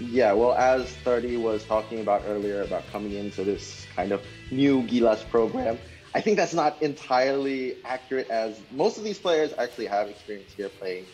Yeah, well, as 30 was talking about earlier about coming into this kind of new Gilas program, I think that's not entirely accurate as most of these players actually have experience here playing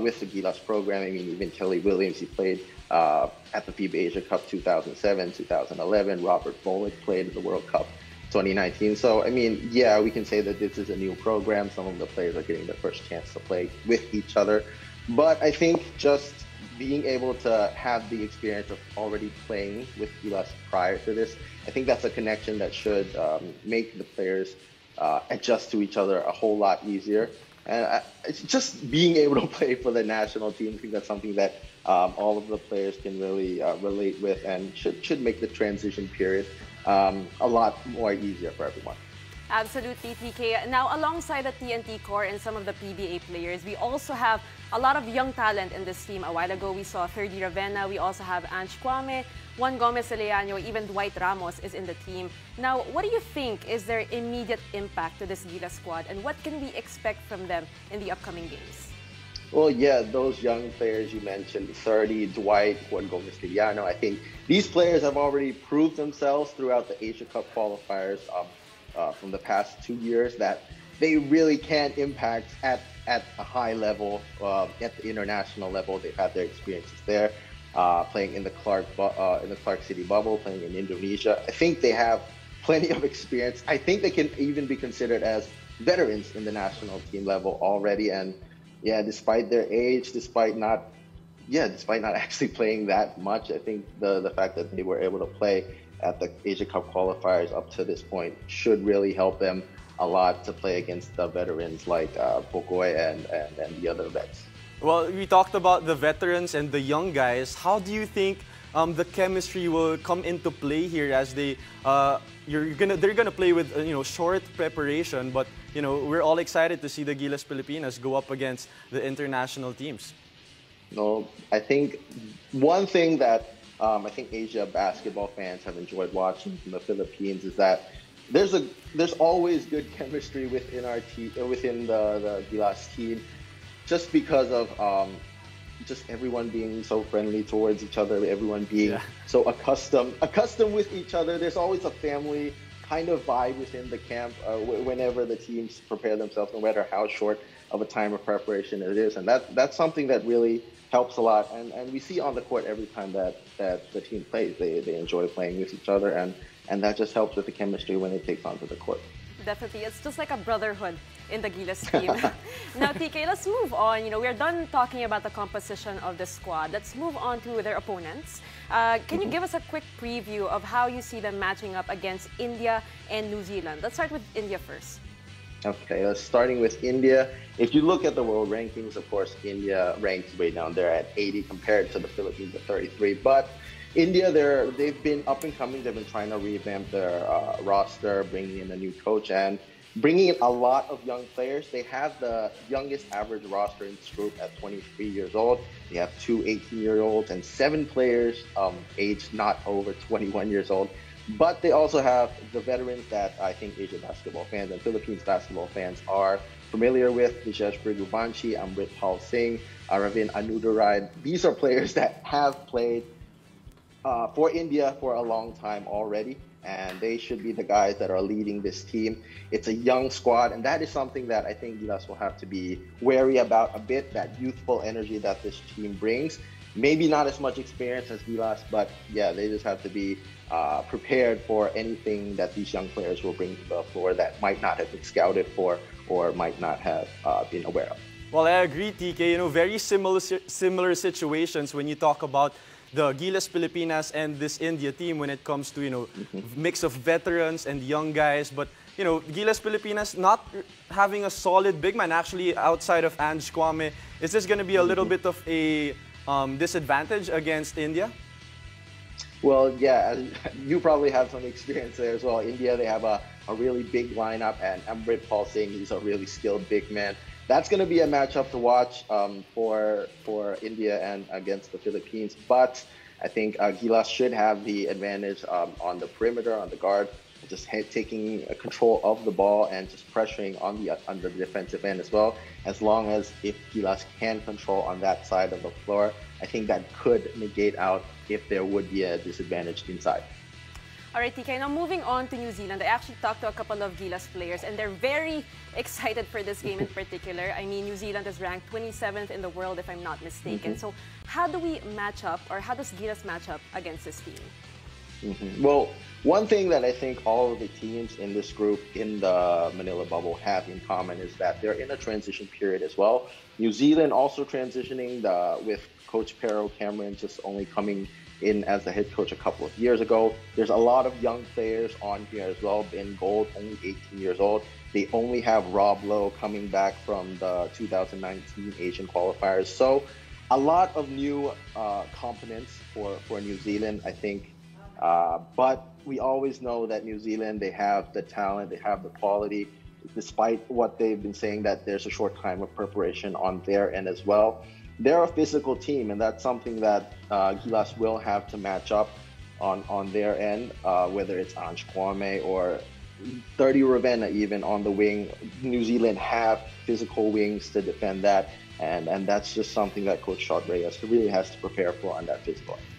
with the Gilas program. I mean, even Kelly Williams, he played at the FIBA Asia Cup 2007, 2011. Robert Bolick played at the World Cup 2019. So, I mean, yeah, we can say that this is a new program. Some of the players are getting their first chance to play with each other. But I think just being able to have the experience of already playing with Gilas prior to this, I think that's a connection that should make the players adjust to each other a whole lot easier. And it's just being able to play for the national team. I think that's something that all of the players can really relate with, and should make the transition period a lot more easier for everyone. Absolutely, TK. Now, alongside the TNT core and some of the PBA players, we also have a lot of young talent in this team. A while ago, we saw 30 Ravenna. We also have Ange Kwame, Juan Gomez Eleano, even Dwight Ramos is in the team. Now, what do you think is their immediate impact to this Gilas squad, and what can we expect from them in the upcoming games? Well, yeah, those young players you mentioned, 30, Dwight, Juan Gomez Eleano, I think these players have already proved themselves throughout the Asia Cup qualifiers from the past 2 years that they really can impact at a high level, at the international level. They've had their experiences there, playing in the Clark City bubble, playing in Indonesia. I think they have plenty of experience. I think they can even be considered as veterans in the national team level already. And yeah, despite their age, despite not actually playing that much, I think the fact that they were able to play at the Asia Cup qualifiers up to this point should really help them a lot to play against the veterans like Pokoy and the other vets. Well, we talked about the veterans and the young guys. How do you think the chemistry will come into play here as they're gonna play with short preparation, but we're all excited to see the Gilas Pilipinas go up against the international teams. No, I think one thing that I think Asia basketball fans have enjoyed watching from the Philippines is that there's always good chemistry within our team, within the Gilas team, just because of just everyone being so friendly towards each other, everyone being so accustomed with each other. There's always a family kind of vibe within the camp whenever the teams prepare themselves, no matter how short of a time of preparation it is, and that's something that really helps a lot, and we see on the court every time that the team plays. They enjoy playing with each other, and that just helps with the chemistry when it takes onto the court. Definitely. It's just like a brotherhood in the Gilas team. Now, TK, let's move on. We're done talking about the composition of the squad. Let's move on to their opponents. Can you give us a quick preview of how you see them matching up against India and New Zealand? Let's start with India first. Okay, starting with India. If you look at the world rankings, of course, India ranks way down there at 80 compared to the Philippines at 33. But India, they've been up and coming. They've been trying to revamp their roster, bringing in a new coach and bringing in a lot of young players. They have the youngest average roster in this group at 23 years old. They have 2 18-year-olds and 7 players aged not over 21 years old. But they also have the veterans that I think Asian basketball fans and Philippines basketball fans are familiar with. Vijesh Brigubanshi, Amritpal Singh, Aravin Anudaraj. These are players that have played for India for a long time already, and they should be the guys that are leading this team. It's a young squad, and that is something that I think Gilas will have to be wary about a bit, that youthful energy that this team brings. Maybe not as much experience as Gilas, but yeah, they just have to be prepared for anything that these young players will bring to the floor that might not have been scouted for or might not have been aware of. Well, I agree, TK. Very similar situations when you talk about the Gilas Pilipinas and this India team when it comes to, mix of veterans and young guys. But, Gilas Pilipinas not having a solid big man, actually, outside of Ange Kwame. Is this going to be a little bit of a disadvantage against India? Well, yeah, you probably have some experience there as well. India, they have a really big lineup, and Amritpal Singh, he's a really skilled big man. That's going to be a matchup to watch for India and against the Philippines. But I think Gilas should have the advantage on the perimeter, on the guard, just taking control of the ball and just pressuring on the defensive end as well. As long as if Gilas can control on that side of the floor, I think that could negate out if there would be a disadvantaged team side. All right, TK, now moving on to New Zealand. I actually talked to a couple of Gilas players and they're very excited for this game in particular. I mean, New Zealand is ranked 27th in the world, if I'm not mistaken. So how do we match up, or how does Gilas match up against this team? Well, one thing that I think all of the teams in this group in the Manila bubble have in common is that they're in a transition period as well. New Zealand also transitioning with Coach Pero Cameron just only coming in as the head coach a couple of years ago. There's a lot of young players on here as well. Ben Gold, only 18 years old. They only have Rob Lowe coming back from the 2019 Asian Qualifiers. So a lot of new components for New Zealand, I think. But we always know that New Zealand, they have the talent, they have the quality, despite what they've been saying that there's a short time of preparation on their end as well. They're a physical team, and that's something that Gilas will have to match up on their end, whether it's Ange Kwame or 30 Ravenna even on the wing. New Zealand have physical wings to defend that, and that's just something that Coach Shot Reyes really has to prepare for on that physical end.